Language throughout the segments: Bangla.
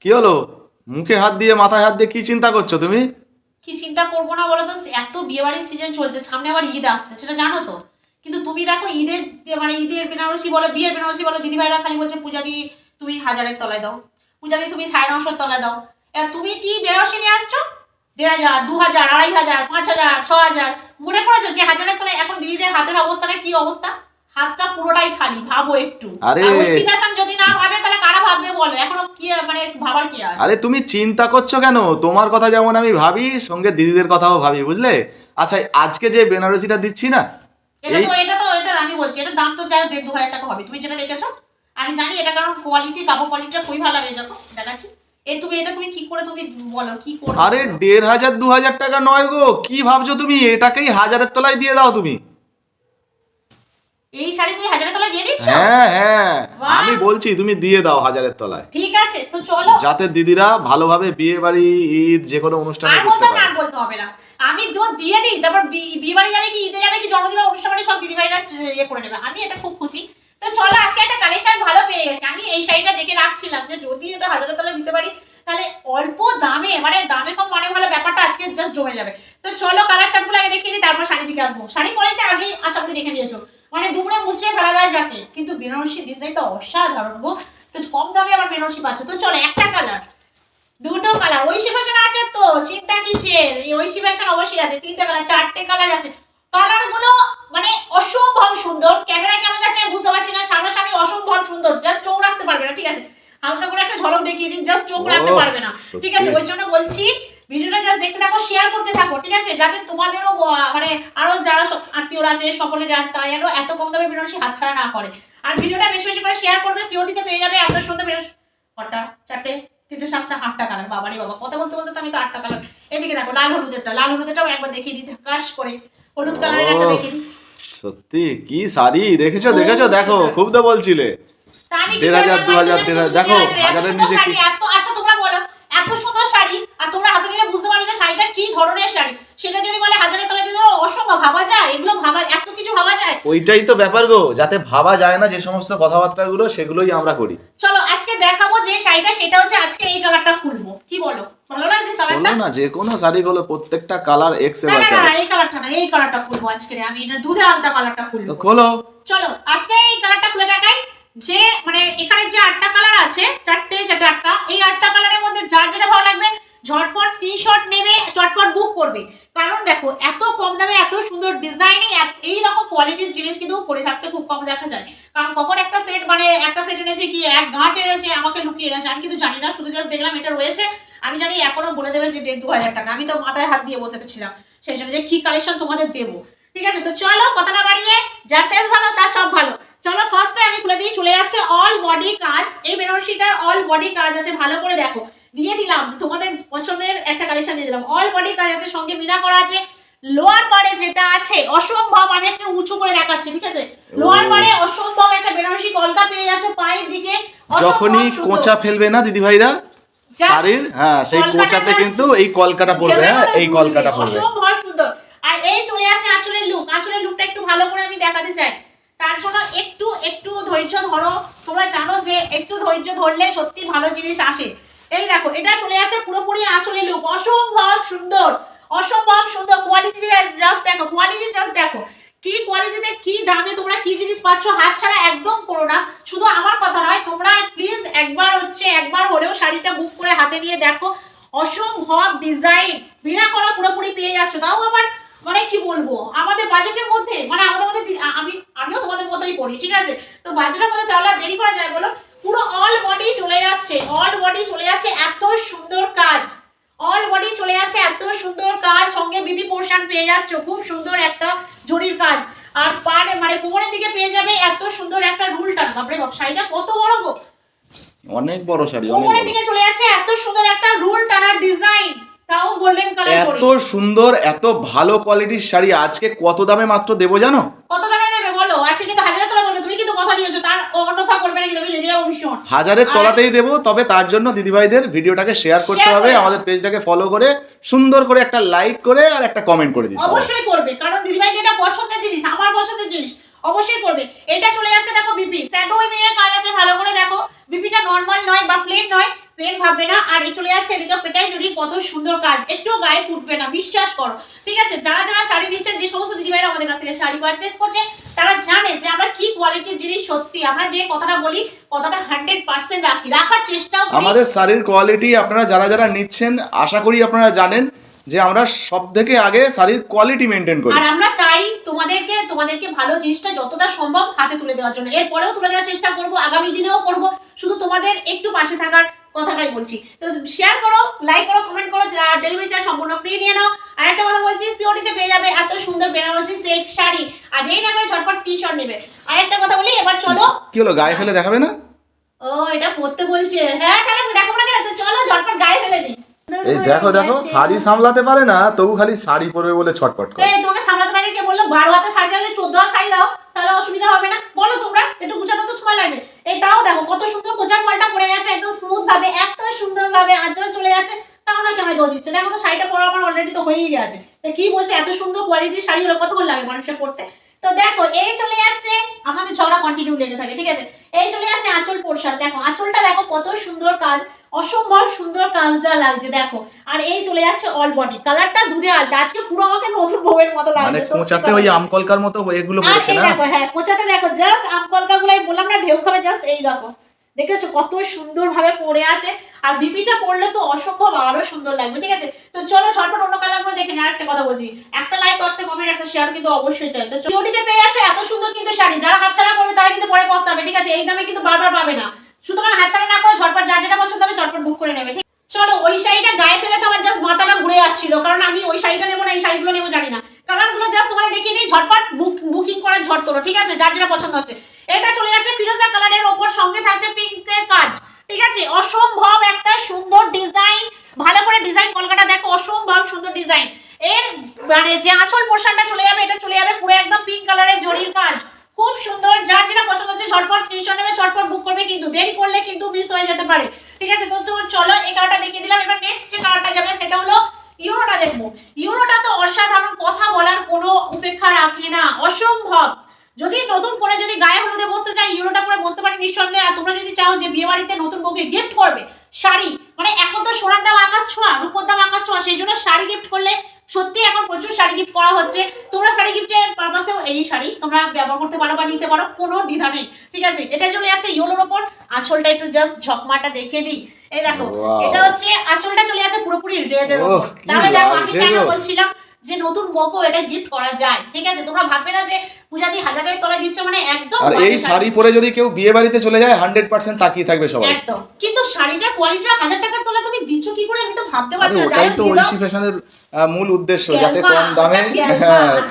কি হলো? মুখে হাত দিয়ে মাথায় হাত দিয়ে কি চিন্তা করছো তুমি? কি চিন্তা করবো না বলো তো, এত বিয়ে বাড়ির সিজন চলছে, সামনে আবার ঈদ আসছে, সেটা জানো তো। কিন্তু তুমি দেখো ঈদের মানে ঈদের বেনারসি বলো, বিয়ের বেনারসি বলো, দিদিভাইরা খালি বলছে পূজা দিয়ে তুমি 1000-এর তলায় দাও, পূজা দিয়ে তুমি 950-এর তলায় দাও। এবার তুমি কি বেনারসি নিয়ে আসছো 1500, 2000, 2500, 5000, 6000, মনে করেছো যে 1000-এর তলায়? এখন দিদিদের হাতের অবস্থাটা কি অবস্থা, হাতটা পুরোটাই খালি, ভাবো একটু। আরে আর ওই সিচুয়েশন যদি না ভাবে তাহলে কারা ভাববে বলো? এখনো কি মানে ভাবার কি আছে? আরে তুমি চিন্তা করছো কেন? তোমার কথা যেমন আমি ভাবি, সঙ্গে দিদিদের কথাও ভাবি, বুঝলে? আচ্ছা, আজকে যে বেনারসিটা দিচ্ছি না, এটা আমি বলছি, এটা দাম তো যাই 1,500-2,000 টাকা হবে। তুমি যেটা রেখেছো আমি জানি এটা, কারণ কোয়ালিটি, কাপড় কোয়ালিটিটা খুবই ভালো হবে। দেখো দেখাচ্ছি, তুমি কি করে তুমি বলো কি করবে? আরে 1500-2000 টাকা নয় গো, কি ভাবছো তুমি? এটাকেই 1000-এর তলায় দিয়ে দাও তুমি। এই শাড়ি তুমি 1000-এর তলায় দিয়ে দিচ্ছ? হ্যাঁ হ্যাঁ, বাহ! আমি বলছি তুমি দিয়ে দাও 1000-এর তলায়, ঠিক আছে, তো চলো। যাতে দিদিরা ভালোভাবে বিয়ে বাড়ি, ঈদ, যে কোনো অনুষ্ঠানে আর করতে পারে। বলতে হবে না, আমি তো দিয়ে দিই। তারপর বিয়ে বাড়ি যাবে কি, ঈদে যাবে কি, জন্মদিনের অনুষ্ঠানে সব দিদিভাইরা ইয়ে করে নেবে। আমি এটা খুব খুশি। তো চলো, আজকে একটা কালেকশন ভালো পেয়ে গেছে। আমি এই শাড়িটা দেখে রাখছিলাম যে যদি এটা 1000-এর তলায় দিতে পারি তাহলে অল্প দামে, মানে দামে কম মানে ভালো, ব্যাপারটা আজকে জাস্ট জমে যাবে। তো চলো কালার চার্টগুলো আগে দেখিয়ে দিই, তারপর শাড়ির দিকে আসবো। শাড়ি কোয়ালিটি আগেই আশা করি দেখে নিয়েছো, মানে দুপুরে মুছিয়ে ফেলা যায় যাকে, কিন্তু বেনারসি ডিজাইনটা অসাধারণ গো। তো কম দামে আবার বেনারসি পাচ্ছ। তো চলো, একটা কালার, দুটো কালার, ঐশী ফ্যাশন আছে তো চিন্তা কিসের? এই ঐশী ফ্যাশন অবশ্যই আছে, 3টে কালার, 4টে কালার আছে। কালার গুলো মানে অসম্ভব সুন্দর। ক্যামেরা কেমন যাচ্ছে আমি বুঝতে পারছি না, সামনাসামনি অসম্ভব সুন্দর, জাস্ট চোখ রাখতে পারবে না। ঠিক আছে, হালকা করে একটা ঝলক দেখিয়ে দিন, জাস্ট চোখ রাখতে পারবে না। ঠিক আছে, ওই জন্য বলছি ভিডিওটা জাস্ট দেখতে থাকো, শেয়ার করতে থাকো, ঠিক আছে, যাতে তোমাদেরও মানে আরো যারা আত্মীয়রা আছে সকলে যান, তারা যেন এত কম দামে বেনারসি হাতছাড়া না করে। আর ভিডিওটা বেশি বেশি করে শেয়ার করবে, সিওডিতে পেয়ে যাবে এত সুন্দর বেনারসি। কটা? 4টে, 3টে, 7টা, 8টা কালার। বাবারে বাবা, কথা বলতে বলতে তো আমি তো 8টা কালার। এদিকে দেখো লাল হলুদেরটা, লাল হলুদেরটাও একবার দেখিয়ে দিই কাশ করে, হলুদ কালারের একটা দেখিয়ে দিই। সত্যি কি শাড়ি দেখেছো দেখেছো, দেখো খুব তো বলছিলে তা আমি 1500, 2000, দেখো 1000-এর নিচে কি। এত আচ্ছা তোমরা বলো, এত সুন্দর শাড়ি আর তোমরা হাতে নিলে বুঝতে পারবে যে শাড়িটা কি ধরনের শাড়ি। সেটা যদি বলে 1000-এর তলায় দিয়ে দেবো, অসম্ভব। ভাবা যায় এগুলো? ভাবা, এত কিছু ভাবা যায়? ওইটাই তো ব্যাপার গো, যাতে ভাবা যায় না যে সমস্ত কথাবার্তাগুলো, সেগুলোই আমরা করি। চলো আজকে দেখাবো যে শাড়িটা, সেটা হচ্ছে আজকে এই কালারটা খুলবো। কি বলো, ভালো লাগছে কালারটা? বলো না, যে কোনো শাড়িগুলো প্রত্যেকটা কালার এক্স এ না না বাকার। না, এই কালারটা না, এই কালারটা খুলবো আজকে। আমি এটা দুধে আলতা কালারটা খুলবো। তো খোলো। চলো আজকে এই কালারটা খুলে দেখাই। যে মানে এখানে যে 8টা কালার আছে, 4টে 8টা, এই 8টা কালারের মধ্যে যার যেটা ভালো লাগবে ঝটপট স্ক্রিনশট নেবে, চটপট বুক করবে। কারণ দেখো এত কম দামে এত সুন্দর ডিজাইনে এই রকম কোয়ালিটির জিনিস কিন্তু পরে থাকতে খুব কম দেখা যায়। কারণ কখন একটা সেট, মানে একটা সেট এনেছে কি এক ঘাট এনেছে, আমাকে লুকিয়ে এনেছে, আমি কিন্তু জানি না, শুধু জাস্ট দেখলাম এটা রয়েছে। আমি জানি এখনো বলে দেবে যে 1,500-2,000 টাকা। আমি তো মাথায় হাত দিয়ে বসে ছিলাম সেই জন্য যে কি কালেকশন তোমাদের দেবো। ঠিক আছে, তো চলো কথা না বাড়িয়ে, যার শেষ ভালো তার সব ভালো। চলো ফার্স্টে আমি খুলে দিই, চলে যাচ্ছে অল বডি কাজ। এই বেনারসিটার অল বডি কাজ আছে, ভালো করে দেখো। দিয়ে দিলাম তোমাদের পছন্দের একটা কালেকশন দিয়ে দিলাম, অল বডি কাজ আছে, সঙ্গে মিনা করা আছে। লোয়ার পাড়ে যেটা আছে অসম্ভব, আমি একটু উঁচু করে দেখাচ্ছি, ঠিক আছে। লোয়ার পাড়ে অসম্ভব একটা বেনারসি কলকা পেয়ে যাচ্ছে পায়ের দিকে। যখনই কোঁচা ফেলবে না দিদি ভাইরা শাড়ির, হ্যাঁ সেই কোঁচাতে কিন্তু এই কলকাটা পড়বে। হ্যাঁ, এই কলকাটা পড়বে, অসম্ভব সুন্দর। আর এই চলে আছে আঁচলের লুক। আঁচলের লুকটা একটু ভালো করে আমি দেখাতে চাই, তার জন্য একটু একটু ধৈর্য ধরো। তোমরা জানো যে একটু ধৈর্য ধরলে সত্যি ভালো জিনিস আসে। এই দেখো, এটা চলে আছে পুরোপুরি আঁচলের লুক, অসম্ভব সুন্দর, অসম্ভব সুন্দর। কোয়ালিটি জাস্ট দেখো, কোয়ালিটি জাস্ট দেখো, কি কোয়ালিটিতে কি দামে তোমরা কি জিনিস পাচ্ছ। হাত ছাড়া একদম করো না। শুধু আমার কথা নয়, তোমরা প্লিজ একবার হলেও শাড়িটা বুক করে হাতে নিয়ে দেখো। অসম্ভব ডিজাইন, বিনা করা পুরোপুরি পেয়ে যাচ্ছ, তাও আবার মানে কি বলবো আমাদের বাজেটের মধ্যে, মানে আমাদের মধ্যে আমিও তোমাদের মতোই পড়ি, ঠিক আছে। তো বাজেটের মধ্যে তাহলে দেরি করা যায় বলো? পুরো অল বডি চলে যাচ্ছে, অল বডি চলে যাচ্ছে এত সুন্দর কাজ, অল বডি চলে যাচ্ছে এত সুন্দর কাজ। সঙ্গে বিবি পোর্শন পেয়ে যাচ্ছ, খুব সুন্দর একটা জরির কাজ। আর পাড় মানে কোমরের দিকে পেয়ে যাবে এত সুন্দর একটা রুল টান। বাপরে বাপ, শাড়িটা কত বড় গো, অনেক বড় শাড়ি, অনেক কোমরের বড়। দিকে চলে যাচ্ছে এত সুন্দর একটা রুল টানার ডিজাইন, তাও গোল্ডেন কালার জরি। এত সুন্দর এত ভালো কোয়ালিটির শাড়ি আজকে কত দামে মাত্র দেবো জানো? কত দামে দেবে বলো? আজকে কিন্তু 1000-এর তলা বলবে, তুমি কিন্তু কথা দিয়েছো, তার অন্যথা করবে না, কিন্তু আমি রেডি যাবো ভীষণ। 1000-এর তলাতেই দেবো, তবে তার জন্য দিদিভাইদের ভিডিওটাকে শেয়ার করতে হবে, আমাদের পেজটাকে ফলো করে সুন্দর করে একটা লাইক করে আর একটা কমেন্ট করে দিতে হবে। অবশ্যই করবে, কারণ দিদিভাই যেটা পছন্দের জিনিস, আমার পছন্দের জিনিস, অবশ্যই করবে। এটা চলে যাচ্ছে দেখো বিপি, শ্যাডো এর কাজ আছে, ভালো করে দেখো। বিপিটা নরমাল নয় বা প্লেন নয়, পেন ভাববে না। আর এই চলে যাচ্ছে এদিকে পেটাই জড়ির কত সুন্দর কাজ, একটু গায়ে ফুটবে না, বিশ্বাস করো। ঠিক আছে, যারা যারা শাড়ি নিচ্ছে, যে সমস্ত দিদিভাইরা আমাদের কাছ থেকে শাড়ি পারচেজ করছে, তারা জানে যে আমরা কি কোয়ালিটির জিনিস, সত্যি আমরা যে কথাটা বলি কথাটা 100% রাখি, রাখার চেষ্টাও করি। আমাদের শাড়ির কোয়ালিটি আপনারা যারা যারা নিচ্ছেন আশা করি আপনারা জানেন যে আমরা সব থেকে আগে শাড়ির কোয়ালিটি মেনটেন করি। আর আমরা চাই তোমাদেরকে ভালো জিনিসটা যতটা সম্ভব হাতে তুলে দেওয়ার জন্য, এরপরেও তুলে দেওয়ার চেষ্টা করব, আগামী দিনেও করব। শুধু তোমাদের একটু পাশে থাকার কথাটাই বলছি। তো শেয়ার করো, লাইক করো, কমেন্ট করো, ডেলিভারি চার্জ সম্পূর্ণ ফ্রি নিয়ে নাও। আর একটা কথা বলছি, সিওডিতে পেয়ে যাবে এত সুন্দর বেনারসি সিল্ক শাড়ি, আর এই না করে ঝটপট স্ক্রিনশট নেবে। আর একটা কথা বলি, এবার চলো। কি হলো, গায়ে ফেলে দেখাবে না? ও এটা পড়তে বলছে, হ্যাঁ তাহলে দেখো না কেন, তো চলো ঝটপট গায়ে ফেলে দিই। এই দেখো দেখো, শাড়ি সামলাতে পারে না তবু খালি শাড়ি পরবে বলে ছটপট করে। এই তোমাকে সামলাতে পারে কে বললো? 12 হাতে শাড়ি চাইলে 14 হাত শাড়ি দাও, তাহলে অসুবিধা হবে না? বলো তোমরা, একটু গুছাতে তো সময় লাগবে। এই তাও দেখো কত সুন্দর কোচার ফলটা পড়ে গেছে, একদম স্মুথ ভাবে, এত সুন্দর ভাবে আঁচল চলে যাচ্ছে, তাও না কেমন দোষ দিচ্ছে। দেখো তো শাড়িটা পরা আমার অলরেডি তো হয়েই গেছে। তো কি বলছে, এত সুন্দর কোয়ালিটির শাড়ি হলো কতক্ষণ লাগে মানুষের পড়তে? তো দেখো এই চলে যাচ্ছে, আমাদের ঝগড়া কন্টিনিউ লেগে থাকে, ঠিক আছে। এই চলে যাচ্ছে আঁচল পোরশান, দেখো আঁচলটা দেখো কত সুন্দর কাজ, অসম্ভব সুন্দর কাজটা লাগছে দেখো। আর এই চলে যাচ্ছে অল বডি, কালারটা দুধে আলতা, আজকে পুরো আমাকে নতুন বউয়ের মতো মানে লাগছে। কোঁচাতে ওই আমকলকার মতো এগুলো পড়েছে না? দেখো হ্যাঁ, কোঁচাতে দেখো জাস্ট আমকলকা গুলাই বললাম না, ঢেউ খাবে জাস্ট। এই দেখো, দেখেছো কত সুন্দর ভাবে পড়ে আছে। আর বিপিটা পড়লে তো অসম্ভব আরো সুন্দর লাগবে, ঠিক আছে। তো চলো ঝটপট অন্য কালার গুলো দেখে নিই। আর একটা কথা বলছি, একটা লাইক, একটা কমেন্ট, একটা শেয়ার কিন্তু অবশ্যই চাই। তো চটিতে পেয়ে যাচ্ছে এত সুন্দর কিন্তু শাড়ি, যারা হাতছাড়া করবে তারা কিন্তু পরে পস্তাবে, ঠিক আছে। এই দামে কিন্তু বারবার পাবে না, সুতরাং হাতছাড়া না করে ঝটপট যার যেটা পছন্দ হবে ঝটপট বুক করে নেবে, ঠিক। চলো, ওই শাড়িটা গায়ে ফেলে তো আমার জাস্ট মাথাটা ঘুরে যাচ্ছিল, কারণ আমি ওই শাড়িটা নেবো না এই শাড়িগুলো নেবো জানি না। কালারগুলো জাস্ট তোমাদের দেখিয়ে দিই, ঝটপট বুকিং করে ঝট তোলো, ঠিক আছে, যার যেটা পছন্দ হচ্ছে। এটা চলে যাচ্ছে ফিরোজা কালারের ওপর, সঙ্গে থাকছে পিঙ্কের কাজ, ঠিক আছে। অসম্ভব একটা সুন্দর ডিজাইন, ভালো করে ডিজাইন কলকাতা দেখো, অসম্ভব সুন্দর ডিজাইন। এর মানে যে আঁচল পোর্শনটা চলে যাবে, এটা চলে যাবে পুরো একদম পিঙ্ক কালারের জরির কাজ, খুব সুন্দর। যার যেটা পছন্দ হচ্ছে ঝটপট স্ক্রিনশট নেবে, ঝটপট বুক করবে, কিন্তু দেরি করলে কিন্তু মিস হয়ে যেতে পারে, ঠিক আছে। তো চলো এই কালারটা দেখিয়ে দিলাম। এবার নেক্সট যে কালারটা যাবে সেটা হলো ইউরোটা দেখবো। ইউরোটা তো অসাধারণ, কথা বলার কোনো উপেক্ষা রাখে না, অসম্ভব। যদি নতুন করে যদি গায়ে হলুদে বসতে চাই, ইউরোটা পরে বসতে পারি নিঃসন্দেহে। আর তোমরা যদি চাও যে বিয়ে বাড়িতে নতুন বউকে গিফট করবে শাড়ি, মানে এখন তো সোনার দাম আকাশ ছোঁয়া, রূপোর দাম আকাশ ছোঁয়া, সেই জন্য শাড়ি গিফট করলে সত্যি এখন প্রচুর শাড়ি গিফট করা হচ্ছে। তোমরা শাড়ি গিফটের পারপাসেও এই শাড়ি তোমরা ব্যবহার করতে পারো বা নিতে পারো, কোনো দ্বিধা নেই, ঠিক আছে। এটা চলে যাচ্ছে ইয়েলোর ওপর, আঁচলটা একটু জাস্ট ঝকমাটা দেখিয়ে দিই। এই দেখো, এটা হচ্ছে আঁচলটা চলে যাচ্ছে পুরোপুরি রেড এর উপর। তাহলে দেখো আমি কেন বলছিলাম যে নতুন বউকে এটা গিফট করা যায়, ঠিক আছে। তোমরা ভাববে না যে পূজাদি 1000 টাকার তলায় দিচ্ছে, মানে একদম। আর এই শাড়ি পরে যদি কেউ বিয়ে বাড়িতে চলে যায় 100% তাকিয়ে থাকবে সবাই, একদম। কিন্তু শাড়িটার কোয়ালিটিটা 1000 টাকার তলায় তুমি দিচ্ছ কি করে, আমি তো ভাবতে পারছি না। ওটাই তো ঐশী ফ্যাশনের মূল উদ্দেশ্য, যাতে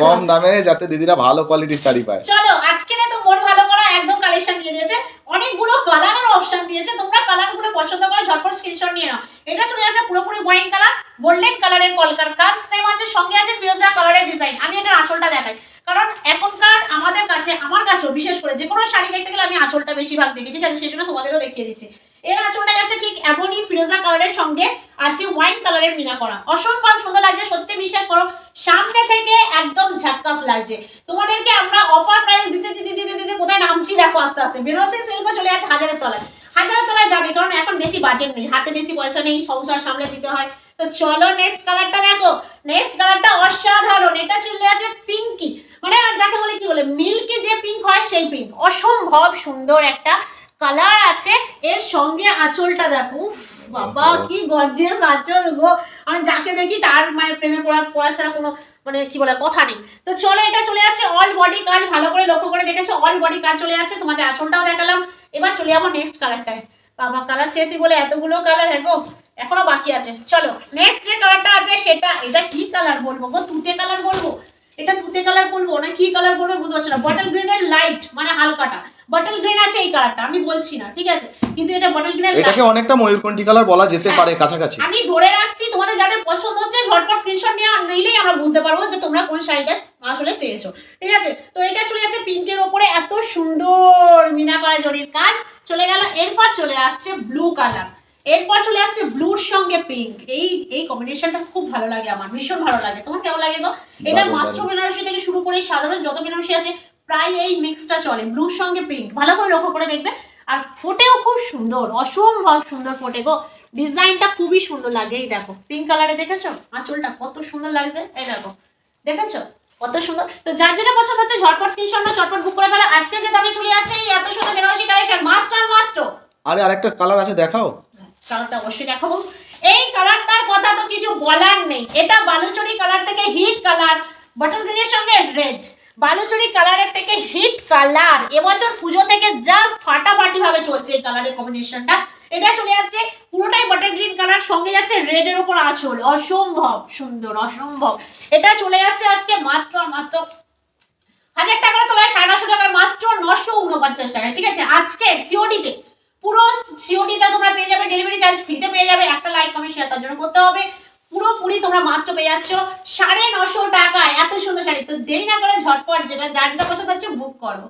কম দামে যাতে দিদিরা ভালো কোয়ালিটির শাড়ি পায়। চলো, আজকে না তো মন ভালো করা একদম কালেকশন দিয়ে দিয়েছে, অনেকগুলো কালারের অপশন দিয়েছে। তোমরা কালারগুলো পছন্দ করে ঝটপট স্ক্রিনশট নিয়ে নাও। এটা চলে যাচ্ছে পুরোপুরি ওয়াইন কালার, গোল্ডেন কালারের কলকার কাজ, সেম আছে, সঙ্গে আছে ফিরোজা কালারের ডিজাইন। আমি এটার আঁচলটা দেখাই, কারণ এখনকার আমাদের কাছে, আমার কাছেও বিশেষ করে যে কোনো শাড়ি দেখতে গেলে আমি আঁচলটা বেশিরভাগ দেখি, ঠিক আছে। সেই জন্য তোমাদেরও দেখিয়ে দিচ্ছি। এর আঁচলটা যাচ্ছে ঠিক এমনই ফিরোজা কালারের সঙ্গে আছে ওয়াইন কালারের মিনা করা, অসম্ভব সুন্দর লাগছে, সত্যি বিশ্বাস করো। সামনে থেকে একদম ঝাক্কাস লাগছে। তোমাদেরকে আমরা অফার প্রাইস দিতে দিতে দিতে দিতে কোথায় নামছি দেখো, আস্তে আস্তে বেনারসি সিল্ক চলে যাচ্ছে 1000-এর তলায়। 1000-এর তলায় যাবে, কারণ এখন বেশি বাজেট নেই, হাতে বেশি পয়সা নেই, সংসার সামলে দিতে হয়। তো চলো নেক্সট কালারটা দেখো। নেক্সট কালারটা অসাধারণ, এটা চলে আছে পিঙ্কি, মানে যাকে বলে কি বলে মিল্কি যে পিঙ্ক হয় সেই পিঙ্ক, অসম্ভব সুন্দর একটা কালার আছে। এর সঙ্গে আঁচলটা দেখো, উফ বাবা কি গর্জিয়াস আঁচল গো, আমি যাকে দেখি তার মানে প্রেমে পড়া ছাড়া কোনো মানে কি বলে কথা নেই। তো চলো, এটা চলে যাচ্ছে অল বডি কাজ, ভালো করে লক্ষ্য করে দেখেছো, অল বডি কাজ চলে যাচ্ছে। তোমাদের আঁচলটাও দেখালাম। এবার চলে যাবো নেক্সট কালারটায়। বাবা কালার চেয়েছি বলে এতগুলো কালার, হ্যাঁ গো এখনো বাকি আছে। চলো নেক্সট যে কালারটা আছে সেটা, এটা কি কালার বলবো গো, তুতে কালার বলবো, এটা তুতে কালার বলবো না কি কালার বলবো বুঝতে পারছি না। বটল গ্রিনের লাইট, মানে হালকাটা বটল গ্রিন আছে এই কালারটা, আমি বলছি না, ঠিক আছে, কিন্তু এটা বটল গ্রিনের লাইট, এটাকে অনেকটা ময়ূরকণ্ঠী কালার বলা যেতে পারে, কাছাকাছি। আমি ধরে রাখছি, তোমাদের যাদের পছন্দ হচ্ছে ঝটপট স্ক্রিনশট নিলেই আমরা বুঝতে পারবো যে তোমরা কোন শাড়িটা আসলে চেয়েছো, ঠিক আছে। তো এটা চলে যাচ্ছে পিঙ্কের উপরে, এত সুন্দর মিনা করা জরির কাজ চলে গেল। এরপর চলে আসছে ব্লু কালার, এরপর চলে আসছে ব্লুর সঙ্গে পিঙ্ক। এই কম্বিনেশনটা খুব ভালো লাগে, আমার ভীষণ ভালো লাগে। তোমার কেমন লাগে গো? এটা মাস্টার বেনারসি থেকে শুরু করে সাধারণ যত বেনারসি আছে প্রায় এই মিক্সটা চলে, ব্লুর সঙ্গে পিঙ্ক, ভালো করে লক্ষ্য করে দেখবে। আর ফোটেও খুব সুন্দর, অসম্ভব সুন্দর ফোটে গো। ডিজাইনটা খুবই সুন্দর লাগে। এই দেখো পিঙ্ক কালারে, দেখেছো আঁচলটা কত সুন্দর লাগছে, এই দেখো দেখেছো কত সুন্দর। তো যার যেটা পছন্দ হচ্ছে ঝটপট স্ক্রিনশট নাও, চটপট বুক করে ফেলো। আজকে যে দামে চলে যাচ্ছে এই এত সুন্দর বেনারসি কালেকশন মাত্র আর মাত্র। আরে আরেকটা কালার আছে, দেখাও। কালারটা অবশ্যই দেখাবো। এই কালারটার কথা তো কিছু বলার নেই, এটা বালুচরি কালার থেকে হিট কালার, বটল গ্রিনের সঙ্গে রেড, বালুচরি কালারের থেকে হিট কালার। এবছর পুজো থেকে জাস্ট ফাটাফাটি ভাবে চলছে এই কালারের কম্বিনেশনটা। এটা চলে যাচ্ছে পুরোটাই বটল গ্রিন কালার, সঙ্গে যাচ্ছে রেড এর উপর আঁচল, অসম্ভব সুন্দর অসম্ভব। এটা চলে যাচ্ছে আজকে মাত্র মাত্র 1000 টাকার তোলায় 950 টাকার মাত্র 949 টাকায়, ঠিক আছে। আজকে সিওডিতে, পুরো সিওডিতে তোমরা পেয়ে যাবে, ডেলিভারি চার্জ ফ্রিতে পেয়ে যাবে। একটা লাইক কমেন্ট শেয়ার তার জন্য করতে হবে। পুরোপুরি তোমরা মাত্র পেয়ে যাচ্ছ 950 টাকায় এত সুন্দর শাড়ি। তো দেরি না করে ঝটপট যেটা যার যেটা পছন্দ হচ্ছে বুক করো।